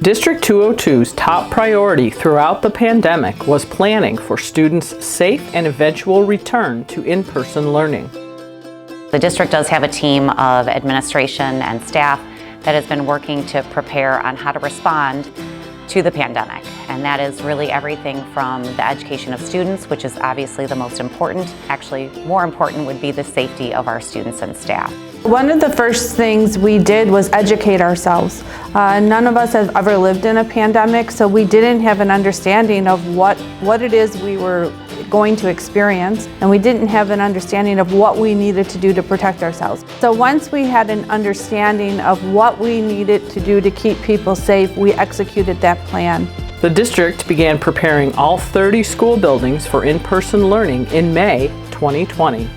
District 202's top priority throughout the pandemic was planning for students' safe and eventual return to in-person learning. The district does have a team of administration and staff that has been working to prepare on how to respond to the pandemic. And that is really everything from the education of students, which is obviously the most important. Actually, more important would be the safety of our students and staff. One of the first things we did was educate ourselves. None of us have ever lived in a pandemic, so we didn't have an understanding of what it is we were going to experience, and we didn't have an understanding of what we needed to do to protect ourselves. So once we had an understanding of what we needed to do to keep people safe, we executed that plan. The district began preparing all 30 school buildings for in-person learning in May 2020.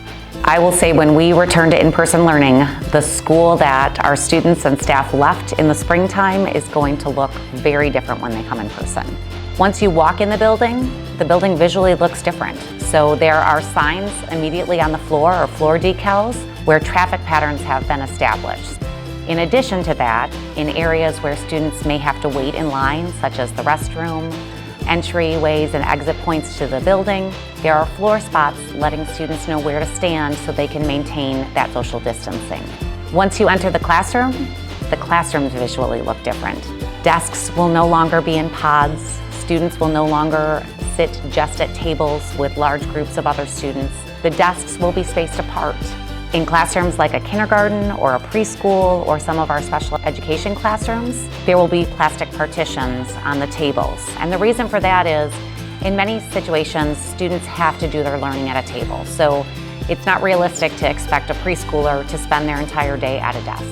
I will say when we returned to in-person learning, the school that our students and staff left in the springtime is going to look very different when they come in person. Once you walk in the building visually looks different. So there are signs immediately on the floor or floor decals where traffic patterns have been established. In addition to that, in areas where students may have to wait in line, such as the restroom, entryways and exit points to the building, there are floor spots letting students know where to stand so they can maintain that social distancing. Once you enter the classrooms visually look different. Desks will no longer be in pods. Students will no longer sit just at tables with large groups of other students. The desks will be spaced apart. In classrooms like a kindergarten or a preschool or some of our special education classrooms, there will be plastic partitions on the tables. And the reason for that is, in many situations, students have to do their learning at a table. So it's not realistic to expect a preschooler to spend their entire day at a desk.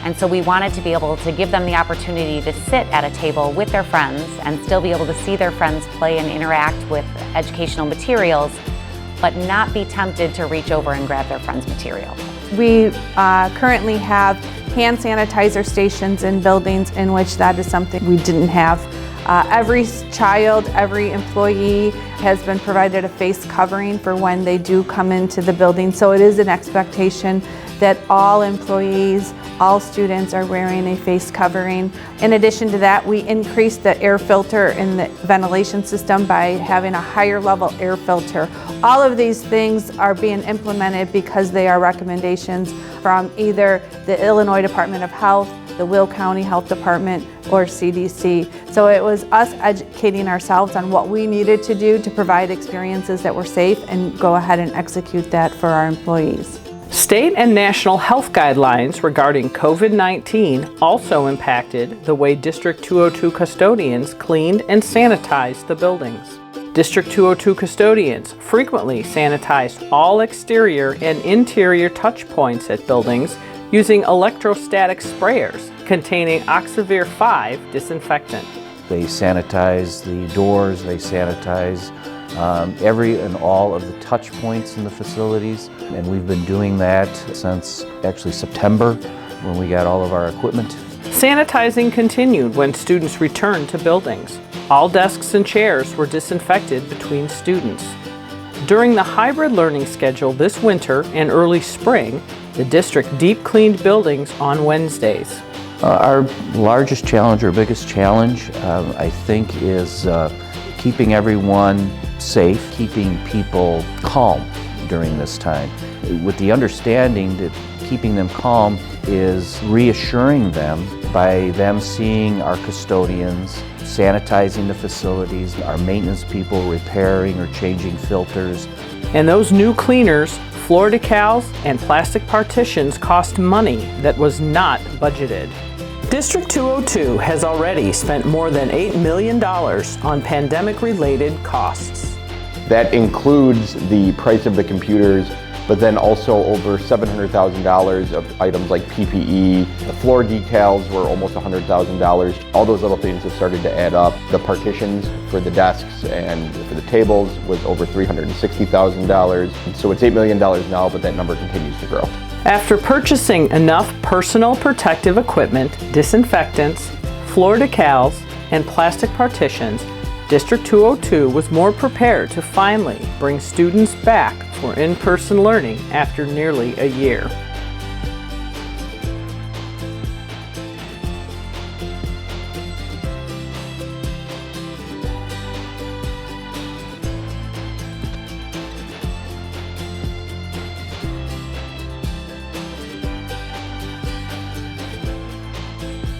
And so we wanted to be able to give them the opportunity to sit at a table with their friends and still be able to see their friends play and interact with educational materials, but not be tempted to reach over and grab their friend's material. We currently have hand sanitizer stations in buildings in which that is something we didn't have. Every child, every employee has been provided a face covering for when they do come into the building. So it is an expectation that all employees, all students are wearing a face covering. In addition to that, we increased the air filter in the ventilation system by having a higher level air filter. All of these things are being implemented because they are recommendations from either the Illinois Department of Health, the Will County Health Department, or CDC. So it was us educating ourselves on what we needed to do to provide experiences that were safe and go ahead and execute that for our employees. State and national health guidelines regarding COVID-19 also impacted the way District 202 custodians cleaned and sanitized the buildings. District 202 custodians frequently sanitized all exterior and interior touch points at buildings using electrostatic sprayers containing Oxivir 5 disinfectant. They sanitize the doors, they sanitize every and all of the touch points in the facilities, and we've been doing that since actually September when we got all of our equipment. Sanitizing continued when students returned to buildings. All desks and chairs were disinfected between students. During the hybrid learning schedule this winter and early spring, the district deep cleaned buildings on Wednesdays. Our largest challenge, or biggest challenge, I think, is keeping everyone safe, keeping people calm during this time, with the understanding that keeping them calm is reassuring them by them seeing our custodians sanitizing the facilities, our maintenance people repairing or changing filters. And those new cleaners, floor decals, and plastic partitions cost money that was not budgeted. District 202 has already spent more than $8 million on pandemic-related costs. That includes the price of the computers, but then also over $700,000 of items like PPE. The floor decals were almost $100,000. All those little things have started to add up. The partitions for the desks and for the tables was over $360,000. So it's $8 million now, but that number continues to grow. After purchasing enough personal protective equipment, disinfectants, floor decals, and plastic partitions, District 202 was more prepared to finally bring students back for in-person learning after nearly a year.